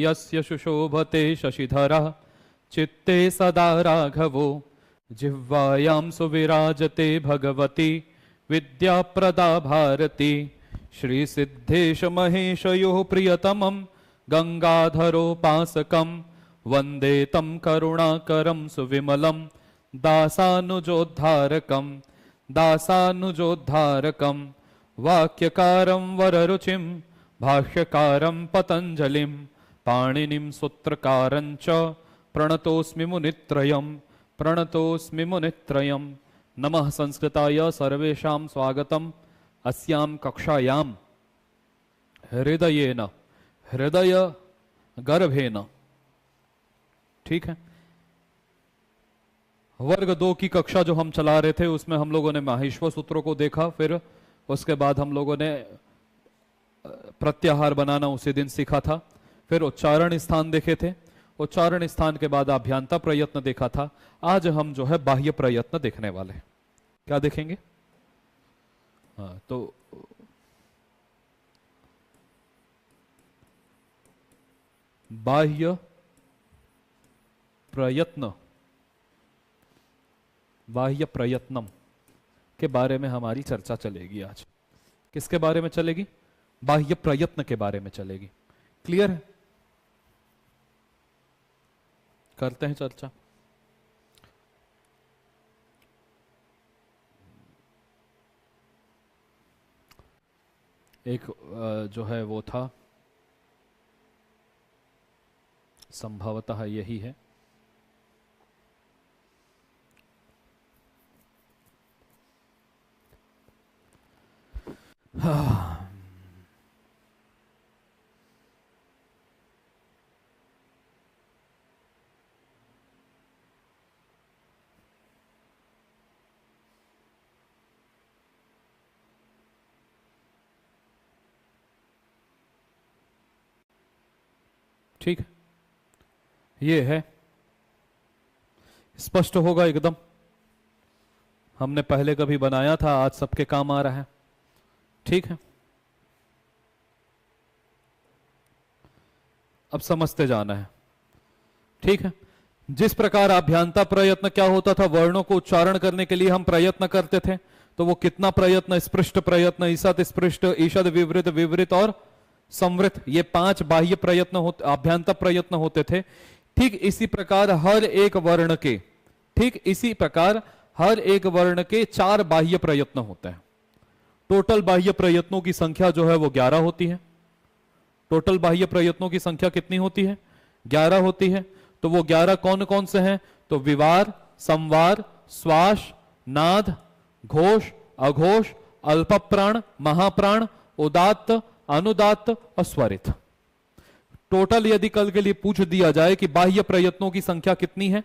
यस्य शुशोभते शशिधरः चित्ते सदा राघवो जिह्वायां सुविराजते भगवती विद्याप्रदा भारती। श्री सिद्धेश महेशयोः प्रियतमं गंगाधरोपासकं वंदे तं करुणाकरं सुविमलं दासानुजोद्धारकं वाक्यकारं वररुचिं भाष्यकारं पतंजलिं पाणिनिं सूत्रकारं च प्रणतोस्मि मुनित्रयम्। नमः संस्कृताय सर्वेषां स्वागतम् अस्यां कक्षायां हृदय गर्भेन। ठीक है, वर्ग 2 की कक्षा जो हम चला रहे थे उसमें हम लोगों ने माहेश्वर सूत्रों को देखा, फिर उसके बाद हम लोगों ने प्रत्याहार बनाना उसी दिन सीखा था, फिर उच्चारण स्थान देखे थे, उच्चारण स्थान के बाद अभ्यांतर प्रयत्न देखा था। आज हम जो है बाह्य प्रयत्न देखने वाले हैं। क्या देखेंगे? हाँ, तो बाह्य प्रयत्नम के बारे में हमारी चर्चा चलेगी आज। किसके बारे में चलेगी? बाह्य प्रयत्न के बारे में चलेगी। क्लियर है? करते हैं चर्चा। एक जो है वो था, संभवतः यही है। ठीक है, ये है, स्पष्ट होगा एकदम। हमने पहले कभी बनाया था, आज सबके काम आ रहा है। ठीक है, अब समझते जाना है। ठीक है, जिस प्रकार अभ्यांतर प्रयत्न क्या होता था, वर्णों को उच्चारण करने के लिए हम प्रयत्न करते थे, तो वो कितना प्रयत्न? स्पृष्ट प्रयत्न, ईषद स्पृष्ट, ईषद विवृत, विवृत और संवृत, ये 5 बाह्य प्रयत्न होते, अभ्यांतर प्रयत्न होते थे। ठीक इसी प्रकार हर एक वर्ण के 4 बाह्य प्रयत्न होते हैं। टोटल बाह्य प्रयत्नों की संख्या जो है वो 11 होती है। टोटल बाह्य प्रयत्नों की संख्या कितनी होती है? 11 होती है। तो वो 11 कौन कौन से हैं? तो विवार, संवार, श्वास, नाद, घोष, अघोष, अल्पप्राण, महाप्राण, उदात्त, अनुदात्त और स्वरित। टोटल यदि कल के लिए पूछ दिया जाए कि बाह्य प्रयत्नों की संख्या कितनी है?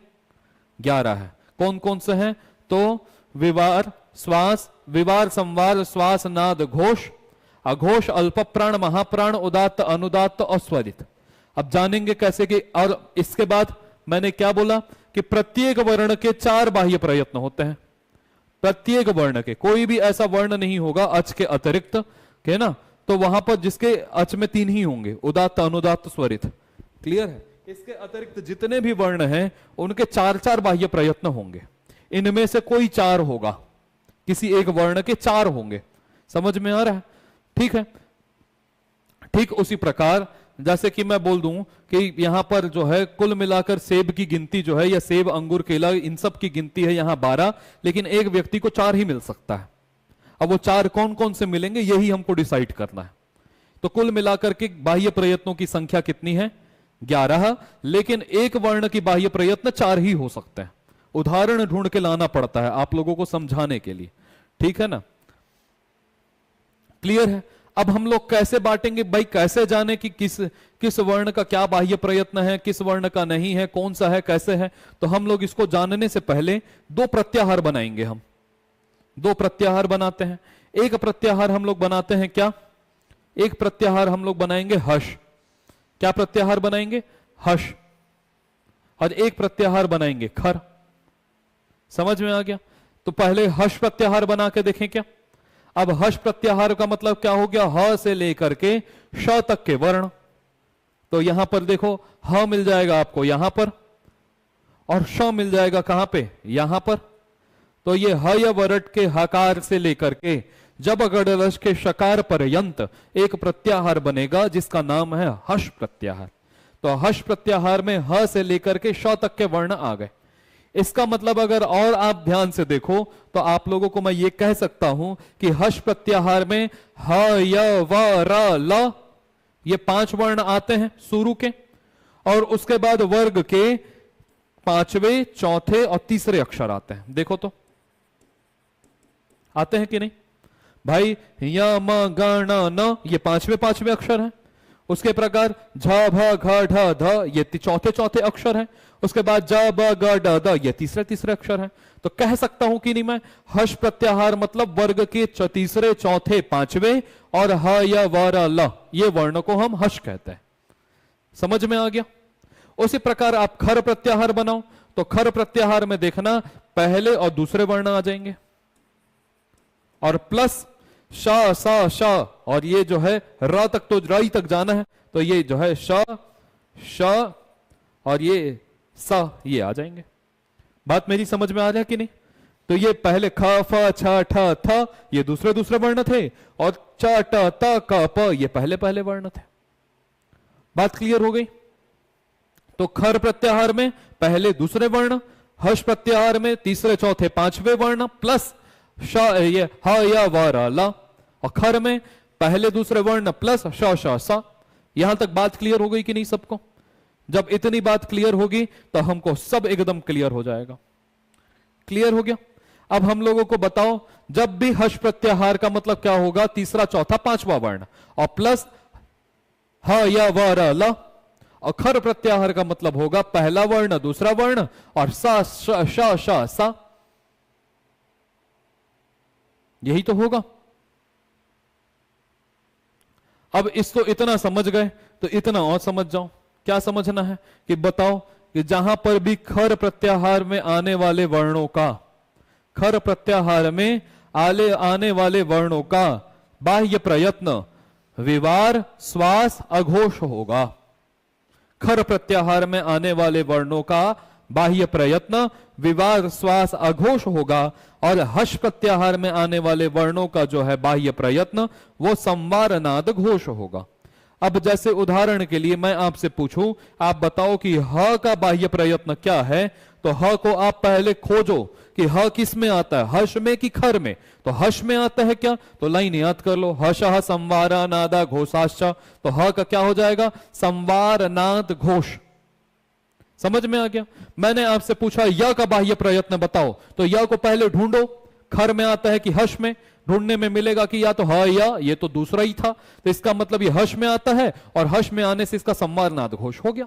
11 है। कौन कौन से हैं? तो विवार, श्वास, विवार, संवार, श्वास, नाद, घोष, अघोष, अल्पप्राण, महाप्राण, उदात्त, अनुदात्त और स्वरित। अब जानेंगे कैसे कि, और इसके बाद मैंने क्या बोला कि प्रत्येक वर्ण के 4 बाह्य प्रयत्न होते हैं। प्रत्येक वर्ण के, कोई भी ऐसा वर्ण नहीं होगा अच के अतिरिक्त के ना, तो वहां पर जिसके अच में 3 ही होंगे, उदात्त, अनुदात्त, स्वरित। क्लियर है? इसके अतिरिक्त जितने भी वर्ण हैं उनके 4-4 बाह्य प्रयत्न होंगे। इनमें से कोई 4 होगा, किसी एक वर्ण के 4 होंगे। समझ में आ रहा है? ठीक है, ठीक उसी प्रकार जैसे कि मैं बोल दूं कि यहां पर जो है कुल मिलाकर सेब की गिनती जो है, या सेब, अंगूर, केला, इन सब की गिनती है यहां 12, लेकिन एक व्यक्ति को 4 ही मिल सकता है। अब वो 4 कौन कौन से मिलेंगे यही हमको डिसाइड करना है। तो कुल मिलाकर के बाह्य प्रयत्नों की संख्या कितनी है? 11, लेकिन एक वर्ण की बाह्य प्रयत्न 4 ही हो सकते हैं। उदाहरण ढूंढ के लाना पड़ता है आप लोगों को समझाने के लिए। ठीक है ना? क्लियर है? अब हम लोग कैसे बांटेंगे भाई? कैसे जाने कि किस वर्ण का क्या बाह्य प्रयत्न है, किस वर्ण का नहीं है, कौन सा है, कैसे है? तो हम लोग इसको जानने से पहले 2 प्रत्याहार बनाएंगे। हम 2 प्रत्याहार बनाते हैं। एक प्रत्याहार हम लोग बनाते हैं क्या? एक प्रत्याहार हम लोग बनाएंगे हश। क्या प्रत्याहार बनाएंगे? हश। और एक प्रत्याहार बनाएंगे खर। समझ में आ गया? तो पहले हश प्रत्याहार बना के देखें क्या। अब हश प्रत्याहार का मतलब क्या हो गया? ह से लेकर के श तक के वर्ण। तो यहां पर देखो ह मिल जाएगा आपको यहां पर, और श मिल जाएगा कहां पे, यहां पर। तो ये ह या वरट के हकार से लेकर के जब अगड़रस के शकार पर्यंत एक प्रत्याहार बनेगा जिसका नाम है हश प्रत्याहार। तो हश प्रत्याहार में ह से लेकर के श तक के वर्ण आ गए। इसका मतलब अगर और आप ध्यान से देखो तो आप लोगों को मैं ये कह सकता हूं कि हश प्रत्याहार में ह, य, व, र, ल ये 5 वर्ण आते हैं शुरू के, और उसके बाद वर्ग के 5वें, चौथे और तीसरे अक्षर आते हैं। देखो तो आते हैं कि नहीं भाई, य, म, ग, ण, न ये 5वें अक्षर हैं। उसके प्रकार झ, भ, घ, ढ, ध ये चौथे अक्षर हैं। उसके बाद ज, ब, ग, ड, द ये तीसरे अक्षर हैं। तो कह सकता हूं कि नहीं मैं, हश प्रत्याहार मतलब वर्ग के तीसरे, चौथे, 5वें और ह, य, व, र, ल ये वर्ण को हम हश कहते हैं। समझ में आ गया। उसी प्रकार आप खर प्रत्याहार बनाओ तो खर प्रत्याहार में देखना पहले और दूसरे वर्ण आ जाएंगे, और प्लस श, स, श, और ये जो है र तक, तो राई तक जाना है, तो ये जो है श, श और ये स ये आ जाएंगे। बात मेरी समझ में आ रहा है कि नहीं। तो ये पहले ख, फ, छ, ठ, थ ये दूसरे वर्ण थे, और च, ट, त, क, प ये पहले वर्ण थे। बात क्लियर हो गई। तो खर प्रत्याहार में पहले दूसरे वर्ण, हश प्रत्याहार में तीसरे, चौथे, 5वें वर्ण प्लस श, ये ह, य, व, र, ल, और खर में पहले दूसरे वर्ण प्लस श, श, स। यहां तक बात क्लियर हो गई कि नहीं सबको। जब इतनी बात क्लियर होगी तो हमको सब एकदम क्लियर हो जाएगा। क्लियर हो गया। अब हम लोगों को बताओ, जब भी हश प्रत्याहार का मतलब क्या होगा, तीसरा, चौथा, 5वां वर्ण और प्लस ह, य, व, र, ल, और खर प्रत्याहार का मतलब होगा पहला वर्ण, दूसरा वर्ण और सा, श, श, सा। यही तो होगा। अब इसको इतना समझ गए तो इतना और समझ जाओ। क्या समझना है कि बताओ कि जहां पर भी खर प्रत्याहार में आने वाले वर्णों का, खर प्रत्याहार में आने वाले वर्णों का बाह्य प्रयत्न विवार, श्वास, अघोष होगा। खर प्रत्याहार में आने वाले वर्णों का बाह्य प्रयत्न विवार, श्वास, अघोष होगा, और हश प्रत्याहार में आने वाले वर्णों का जो है बाह्य प्रयत्न वो संवार, नाद, घोष होगा। अब जैसे उदाहरण के लिए मैं आपसे पूछूं, आप बताओ कि ह का बाह्य प्रयत्न क्या है, तो ह को आप पहले खोजो कि ह किस में आता है, हश में कि खर में। तो हश में आता है क्या, तो लाइन याद कर लो, हशः संवारा नादा घोषाश्च। तो ह का क्या हो जाएगा, संवार, नाद, घोष। समझ में आ गया। मैंने आपसे पूछा य का बाह्य प्रयत्न बताओ, तो य को पहले ढूंढो, खर में आता है कि हश में। ढूंढने में मिलेगा कि या तो ह या, ये तो दूसरा ही था, तो इसका मतलब ये हश में आता है, और हश में आने से इसका संवार, नाद, घोष हो गया।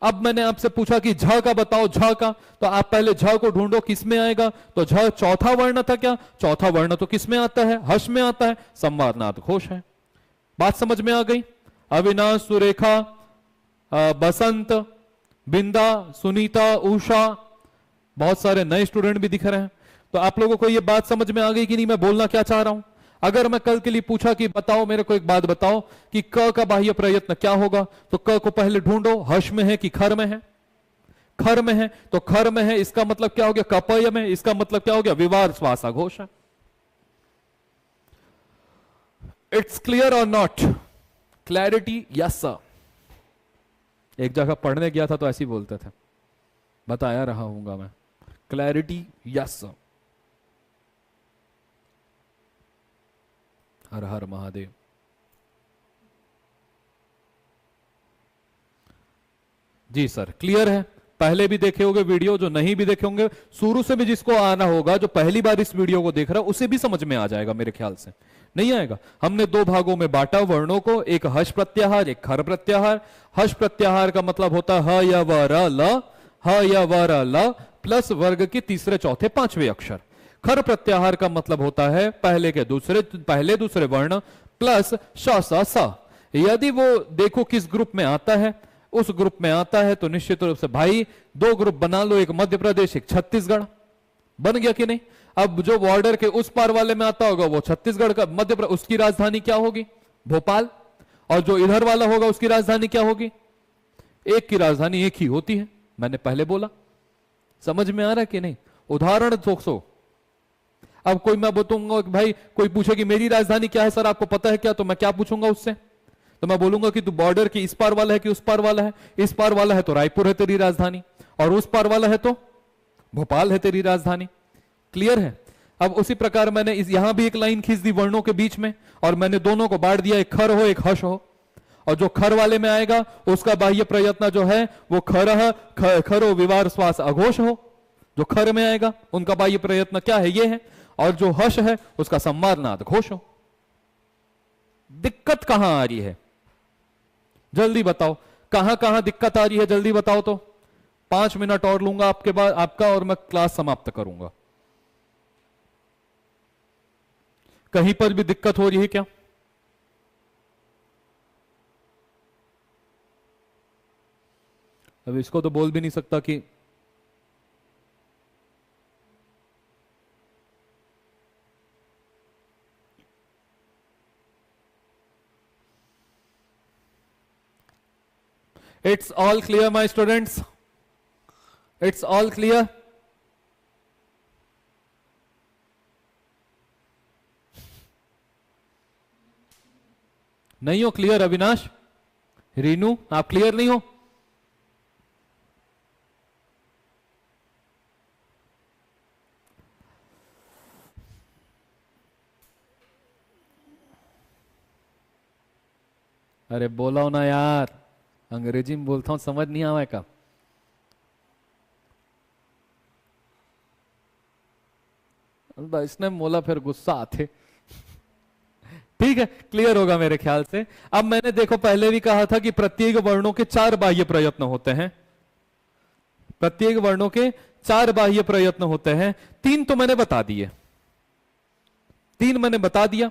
अब मैंने आपसे पूछा कि झ का बताओ, झ का, तो आप पहले झ को ढूंढो किस में आएगा, तो झ चौथा वर्ण था क्या, चौथा वर्ण तो किस में आता है, हश में आता है, संवार, नाद, घोष है। बात समझ में आ गई। अविनाश, सुरेखा, बसंत, बिंदा, सुनीता, उषा, बहुत सारे नए स्टूडेंट भी दिख रहे हैं। तो आप लोगों को ये बात समझ में आ गई कि नहीं, मैं बोलना क्या चाह रहा हूं। अगर मैं कल के लिए पूछा कि बताओ मेरे को एक बात बताओ कि क का बाह्य प्रयत्न क्या होगा, तो क को पहले ढूंढो, हश में है कि खर में है। खर में है तो खर में है, इसका मतलब क्या हो गया, कपय में, इसका मतलब क्या हो गया, विवार, श्वास, घोष है। इट्स क्लियर और नॉट, क्लैरिटी, यस सर। एक जगह पढ़ने गया था तो ऐसे ही बोलते थे, बताया रहा हूंगा मैं, क्लैरिटी, यस सर। हर हर महादेव। जी सर, क्लियर है। पहले भी देखे होंगे वीडियो, जो नहीं भी देखे होंगे, शुरू से भी जिसको आना होगा, जो पहली बार इस वीडियो को देख रहा है, उसे भी समझ में आ जाएगा मेरे ख्याल से। नहीं आएगा। हमने 2 भागों में बांटा वर्णों को, एक हश प्रत्याहार, एक खर प्रत्याहार। हश प्रत्याहार का मतलब होता है ह, य, व, र, ल, ह, य, व, र, ल प्लस वर्ग के तीसरे, चौथे, 5वें अक्षर। खर प्रत्याहार का मतलब होता है पहले दूसरे वर्ण प्लस श, स, स। यदि वो देखो किस ग्रुप में आता है, उस ग्रुप में आता है तो निश्चित रूप से भाई 2 ग्रुप बना लो, एक मध्य प्रदेश, एक छत्तीसगढ़। बन गया कि नहीं। अब जो बॉर्डर के उस पार वाले में आता होगा वो छत्तीसगढ़ का, उसकी राजधानी क्या होगी, भोपाल। और जो इधर वाला होगा उसकी राजधानी क्या होगी? एक की राजधानी एक ही होती है, मैंने पहले बोला। समझ में आ रहा है कि नहीं? उदाहरण 200। अब कोई मैं बताऊंगा कि भाई कोई पूछे कि मेरी राजधानी क्या है सर, आपको पता है क्या? तो मैं क्या पूछूंगा उससे? तो मैं बोलूंगा कि तू बॉर्डर की इस पार वाला है कि उस पार वाला है? इस पार वाला है तो रायपुर है तेरी राजधानी, और उस पार वाला है तो भोपाल है तेरी राजधानी। क्लियर है? अब उसी प्रकार मैंने यहां भी एक लाइन खींच दी वर्णों के बीच में, और मैंने दोनों को बांट दिया, एक खर हो एक हश हो। और जो खर वाले में आएगा उसका बाह्य प्रयत्न जो है वो खरो विवार श्वास अघोष हो। जो खर में आएगा उनका बाह्य प्रयत्न क्या है? ये है। और जो हश है उसका संवार नाद घोष हो। दिक्कत कहां आ रही है? जल्दी बताओ, कहां कहां दिक्कत आ रही है? जल्दी बताओ तो। 5 मिनट और लूंगा आपके बाद आपका, और मैं क्लास समाप्त करूंगा। कहीं पर भी दिक्कत हो रही है क्या? अब इसको तो बोल भी नहीं सकता कि it's all clear my students, it's all clear. नहीं हो क्लियर? अविनाश, रीनू, आप क्लियर नहीं हो? अरे बोलो ना यार, अंग्रेजी में बोलता हूं, समझ नहीं आवा का? इसने बोला फिर गुस्सा आते। ठीक है, क्लियर होगा मेरे ख्याल से। अब मैंने देखो पहले भी कहा था कि प्रत्येक वर्णों के 4 बाह्य प्रयत्न होते हैं। प्रत्येक वर्णों के 4 बाह्य प्रयत्न होते हैं। 3 तो मैंने बता दिए, 3 मैंने बता दिया,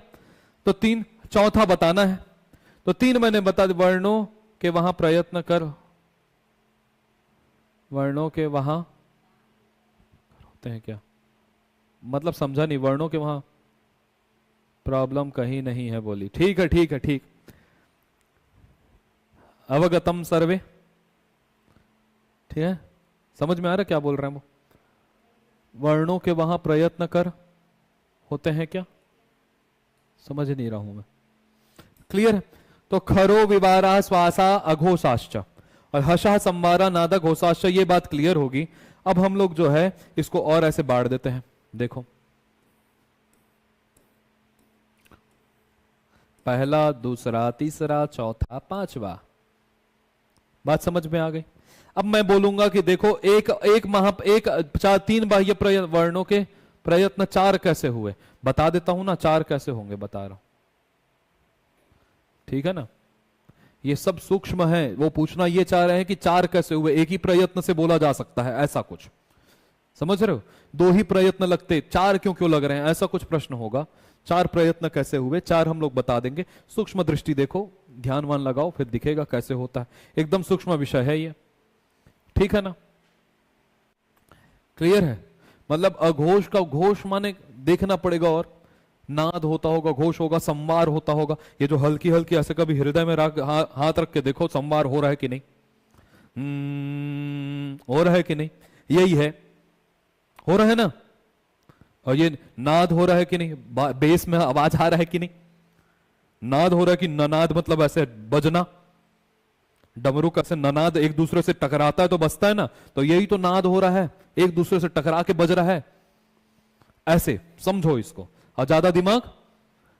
तो 3 चौथा बताना है। तो 3 मैंने बता दिया। वर्णों के वहां प्रयत्न कर, वर्णों के वहां होते हैं क्या? मतलब समझा नहीं, वर्णों के वहां प्रॉब्लम कहीं नहीं है बोली। ठीक है ठीक है ठीक। अवगतम सर्वे, ठीक है, समझ में आ रहा क्या बोल रहे हैं वो? वर्णों के वहां प्रयत्न कर होते हैं क्या? समझ नहीं रहा हूं मैं। क्लियर है? तो खरो विवारा श्वासा अघोषाश्च और हशा संवारा नादा घोषाश्च, ये बात क्लियर होगी। अब हम लोग जो है इसको और ऐसे बांट देते हैं। देखो, पहला, दूसरा, तीसरा, चौथा, पांचवा। बात समझ में आ गई? अब मैं बोलूंगा कि देखो एक 3 बाह्य वर्णों के प्रयत्न 4 कैसे हुए, बता देता हूं ना। 4 कैसे होंगे बता रहा हूं, ठीक है ना? ये सब सूक्ष्म है। वो पूछना ये चाह रहे हैं कि 4 कैसे हुए, एक ही प्रयत्न से बोला जा सकता है ऐसा कुछ, समझ रहे हो? 2 ही प्रयत्न लगते, 4 क्यों लग रहे हैं, ऐसा कुछ प्रश्न होगा। 4 प्रयत्न कैसे हुए, 4 हम लोग बता देंगे। सूक्ष्म दृष्टि देखो, ध्यानवान लगाओ, फिर दिखेगा कैसे होता है। एकदम सूक्ष्म विषय है ये, ठीक है ना? क्लियर है? मतलब अघोष का घोष माने देखना पड़ेगा, और नाद होता होगा, घोष होगा, संवार होता होगा। ये जो हल्की हल्की ऐसे कभी हृदय में हाथ रख के देखो, संवार हो रहा है कि नहीं, हो रहा है कि नहीं, यही है, हो रहा है ना? और ये नाद हो रहा है कि नहीं, बेस में आवाज आ रहा है कि नहीं? नाद हो रहा है कि ननाद, मतलब ऐसे बजना, डमरू का से ननाद एक दूसरे से टकराता है तो बजता है ना, तो यही तो नाद हो रहा है, एक दूसरे से टकरा के बज रहा है। ऐसे समझो इसको, और ज्यादा दिमाग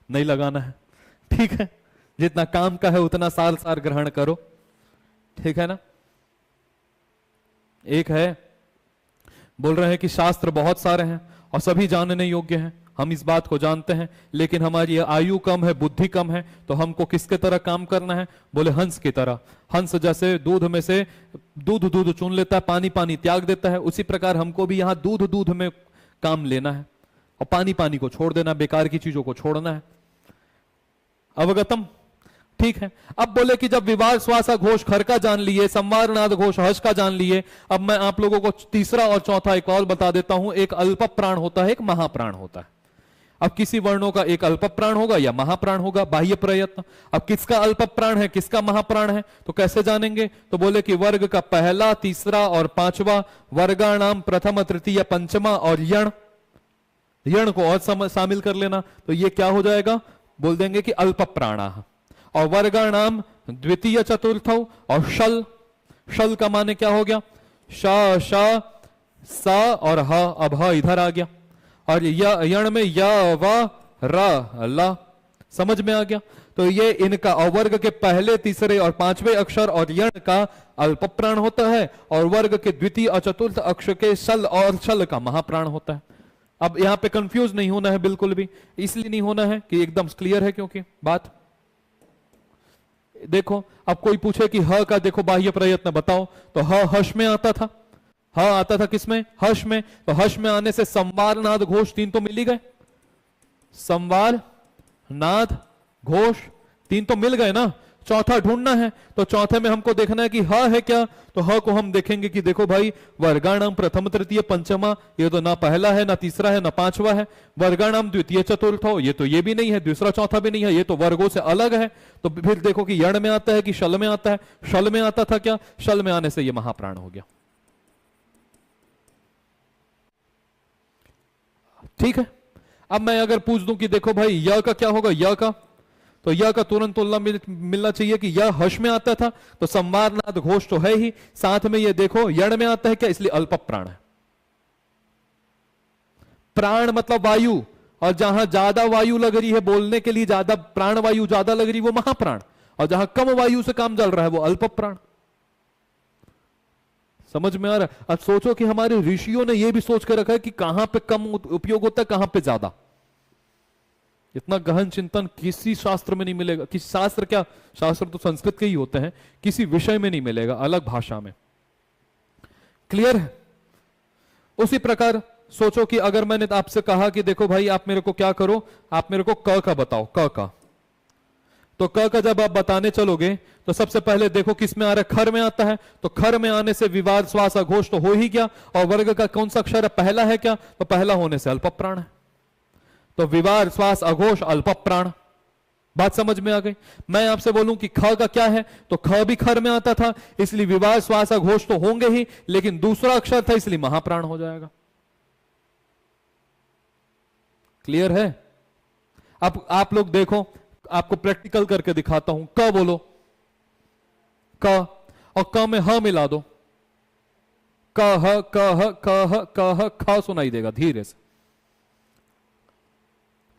नहीं लगाना है, ठीक है? जितना काम का है उतना सार सार ग्रहण करो, ठीक है ना? एक है, बोल रहे हैं कि शास्त्र बहुत सारे हैं और सभी जानने योग्य हैं, हम इस बात को जानते हैं, लेकिन हमारी आयु कम है, बुद्धि कम है, तो हमको किसके तरह काम करना है? बोले हंस की तरह। हंस जैसे दूध में से दूध चुन लेता है, पानी पानी त्याग देता है, उसी प्रकार हमको भी यहाँ दूध में काम लेना है और पानी को छोड़ देना, बेकार की चीजों को छोड़ना है। अवगतम? ठीक है। अब बोले कि जब विवाह श्वासा घोष खर का जान लिए, संवार नाद घोष हर्ष का जान लिए, अब मैं आप लोगों को तीसरा और चौथा एक और बता देता हूं। एक अल्प प्राण होता है, एक महाप्राण होता है। अब किसी वर्णों का एक अल्प प्राण होगा या महाप्राण होगा, बाह्य प्रयत्न। अब किसका अल्प प्राण है, किसका महाप्राण है, तो कैसे जानेंगे? तो बोले कि वर्ग का पहला, तीसरा और पांचवा, वर्गाणाम प्रथम, तृतीय, पंचमा और यण, यण को और शामिल कर लेना, तो ये क्या हो जाएगा? बोल देंगे कि अल्प प्राणा। और वर्गाणाम द्वितीय, चतुर्थ और शल, शल का माने क्या हो गया? श, श, स और ह, अब ह इधर आ गया। और यण में य, व, र, ल, समझ में आ गया? तो ये इनका वर्ग के पहले, तीसरे और पांचवें अक्षर और यण का अल्प प्राण होता है, और वर्ग के द्वितीय और चतुर्थ अक्षर के शल और शल का महाप्राण होता है। अब यहां पे कंफ्यूज नहीं होना है बिल्कुल भी, इसलिए नहीं होना है कि एकदम क्लियर है, क्योंकि बात देखो, अब कोई पूछे कि ह का देखो बाह्य प्रयत्न बताओ, तो ह हर्ष में आता था, ह आता था किसमें? हर्ष में। तो हर्ष में आने से संवार, नाद, घोष तीन तो मिल ही गए। संवार, नाद, घोष तीन तो मिल गए ना। चौथा ढूंढना है, तो चौथे में हमको देखना है कि ह है क्या, तो ह को हम देखेंगे कि देखो भाई, वर्गाणाम प्रथम, तृतीय, पंचमा, ये तो ना पहला है, ना तीसरा है, ना पांचवा है। वर्गाणाम द्वितीय, चतुर्थ, ये तो ये भी नहीं है, दूसरा चौथा भी नहीं है, ये तो वर्गों से अलग है। तो फिर देखो कि यण में आता है कि शल में आता है। शल में आता था क्या? शल में आने से ये महाप्राण हो गया। ठीक है। अब मैं अगर पूछ दूं कि देखो भाई य का क्या होगा, य का, तो य का तुरंत तुलना मिलना चाहिए कि य हर्ष में आता था, तो संवार, नाद, घोष तो है ही, साथ में ये देखो यण में आता है क्या, इसलिए अल्प प्राण है। प्राण मतलब वायु, और जहां ज्यादा वायु लग रही है बोलने के लिए, ज्यादा प्राण वायु ज्यादा लग रही है वो महाप्राण, और जहां कम वायु से काम चल रहा है वो अल्प प्राण। समझ में आ रहा है? अब सोचो कि हमारे ऋषियों ने यह भी सोच कर रखा है कि कहां पे कम उपयोग होता है, कहां पे ज्यादा। इतना गहन चिंतन किसी शास्त्र में नहीं मिलेगा। किसी शास्त्र, क्या शास्त्र तो संस्कृत के ही होते हैं, किसी विषय में नहीं मिलेगा, अलग भाषा में। क्लियर है? उसी प्रकार सोचो कि अगर मैंने आपसे कहा कि देखो भाई आप मेरे को क्या करो, आप मेरे को क का बताओ, क का, तो क का जब आप बताने चलोगे तो सबसे पहले देखो किस में आ रहा है, खर में आता है। तो खर में आने से विवाद, श्वास, अघोष तो हो ही गया, और वर्ग का कौन सा अक्षर है, पहला है क्या, तो पहला होने से अल्प प्राण है। तो विवाद, श्वास, अघोष, अल्प प्राण। बात समझ में आ गई? मैं आपसे बोलूं कि ख का क्या है, तो ख भी खर में आता था, इसलिए विवाद, श्वास, अघोष तो होंगे ही, लेकिन दूसरा अक्षर था इसलिए महाप्राण हो जाएगा। क्लियर है? अब आप लोग देखो, आपको प्रैक्टिकल करके दिखाता हूं। क बोलो, क, और क में ह मिला दो, क ह क ह क ह क ह, ख सुनाई देगा, धीरे से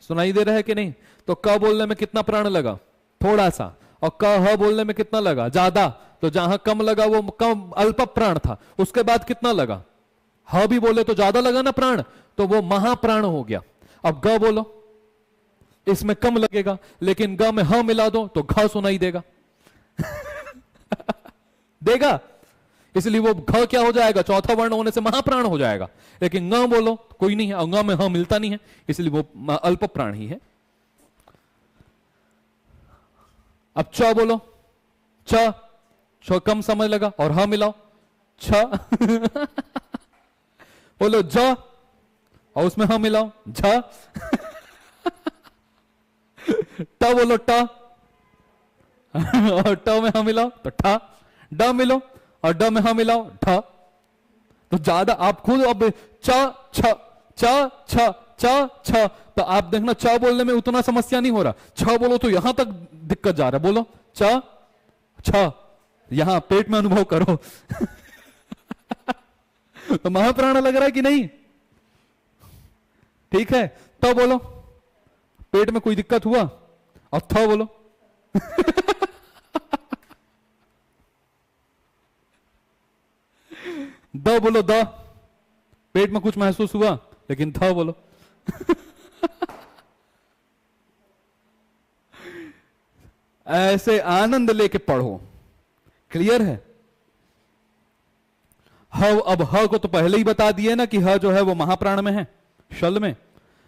सुनाई दे रहा है कि नहीं? तो क बोलने में कितना प्राण लगा, थोड़ा सा, और क ह बोलने में कितना लगा, ज्यादा। तो जहां कम लगा वो कम अल्प प्राण था, उसके बाद कितना लगा, ह भी बोले तो ज्यादा लगा ना प्राण, तो वो महाप्राण हो गया। अब ग बोलो, इसमें कम लगेगा, लेकिन ग में ह मिला दो तो घ सुनाई देगा। देगा, इसलिए वो घ क्या हो जाएगा, चौथा वर्ण होने से महाप्राण हो जाएगा। लेकिन ङ बोलो कोई नहीं है, और ङ में ह मिलता नहीं है, इसलिए वो अल्प प्राण ही है। अब च बोलो, छ, छ कम समय लगा, और ह मिलाओ, छ। बोलो ज, और उसमें ह मिलाओ, झ। ट बोलो, ट, और ट में ह मिलाओ तो ठ। ड मिलो, और ड में ह मिलाओ, ठ। तो ज्यादा आप खुद अब च छ, च छ, च छ, तो आप देखना च बोलने में उतना समस्या नहीं हो रहा। छ बोलो तो यहां तक दिक्कत जा रहा है। बोलो च छ, यहां पेट में अनुभव करो। तो महाप्राण लग रहा है कि नहीं? ठीक है। तो बोलो, पेट में कोई दिक्कत हुआ, और थ बोलो। द बोलो, द, पेट में कुछ महसूस हुआ, लेकिन थ बोलो। ऐसे आनंद लेके पढ़ो। क्लियर है? ह, अब ह को तो पहले ही बता दिए ना कि ह जो है वो महाप्राण में है, शल में।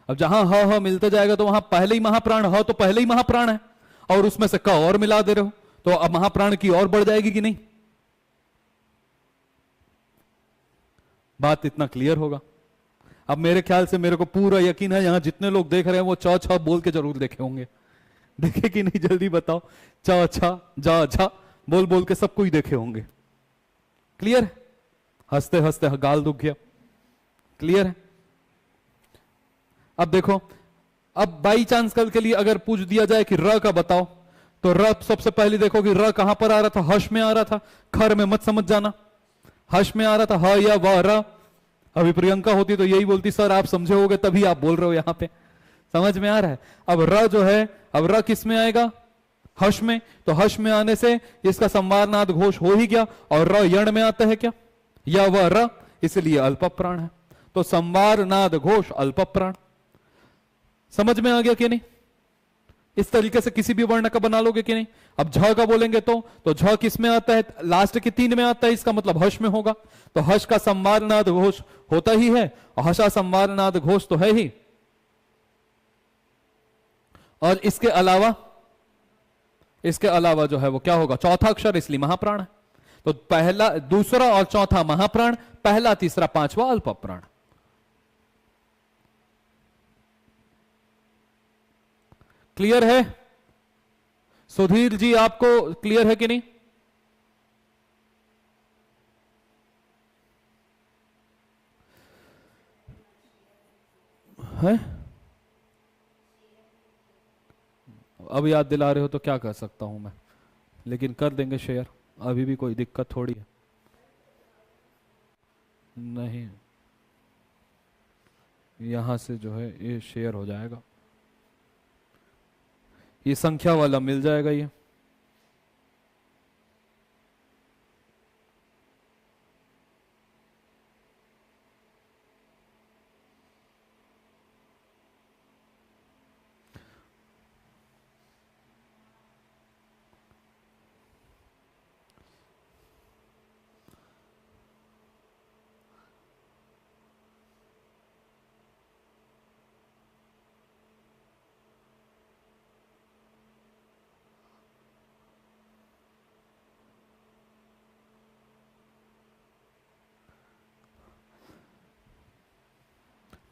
अब जहां ह मिलते जाएगा तो वहां पहले ही महाप्राण, ह तो पहले ही महाप्राण है, और उसमें से क और मिला दे रहे हो, तो अब महाप्राण की और बढ़ जाएगी कि नहीं? बात इतना क्लियर होगा? अब मेरे ख्याल से मेरे को पूरा यकीन है यहां जितने लोग देख रहे हैं वो च छ बोल के जरूर देखे होंगे। देखे कि नहीं जल्दी बताओ। च छ जा झा बोल बोल के सबको ही देखे होंगे। क्लियर? हंसते हंसते गाल दुख गया। क्लियर है? अब देखो, अब बाई चांस कल के लिए अगर पूछ दिया जाए कि र का बताओ, तो र सबसे पहले देखो कि र कहां पर आ रहा था, हर्ष में आ रहा था। खर में मत समझ जाना, हर्ष में आ रहा था, ह या व र। अभी प्रियंका होती तो यही बोलती सर आप समझे होगे तभी आप बोल रहे हो यहां पे। समझ में आ रहा है? अब र जो है, अब र किस में आएगा? हर्ष में। तो हर्ष में आने से इसका संवारनाद घोष हो ही गया, और र यण में आता है क्या, या वह र, इसलिए अल्प प्राण है। तो संवारनाद घोष अल्प प्राण। समझ में आ गया कि नहीं? इस तरीके से किसी भी वर्ण का बना लोगे कि नहीं? अब झ का बोलेंगे तो झ किस में आता है? लास्ट के 3 में आता है, इसका मतलब हर्ष में होगा। तो हर्ष का संवारनाद घोष होता ही है, और हर्षा संवारनाद घोष तो है ही। और इसके अलावा जो है वो क्या होगा? चौथा अक्षर, इसलिए महाप्राण है। तो पहला, दूसरा और चौथा महाप्राण, पहला, तीसरा, पांचवा अल्प प्राण। क्लियर है? सुधीर जी आपको क्लियर है कि नहीं? है? अब याद दिला रहे हो तो क्या कर सकता हूं मैं, लेकिन कर देंगे शेयर, अभी भी कोई दिक्कत थोड़ी है। नहीं, यहां से जो है ये शेयर हो जाएगा, ये संख्या वाला मिल जाएगा ये।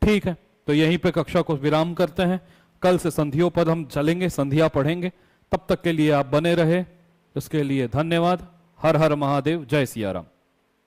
ठीक है, तो यहीं पे कक्षा को विराम करते हैं। कल से संधियों पर हम चलेंगे, संधियां पढ़ेंगे। तब तक के लिए आप बने रहे, उसके लिए धन्यवाद। हर हर महादेव, जय सिया राम।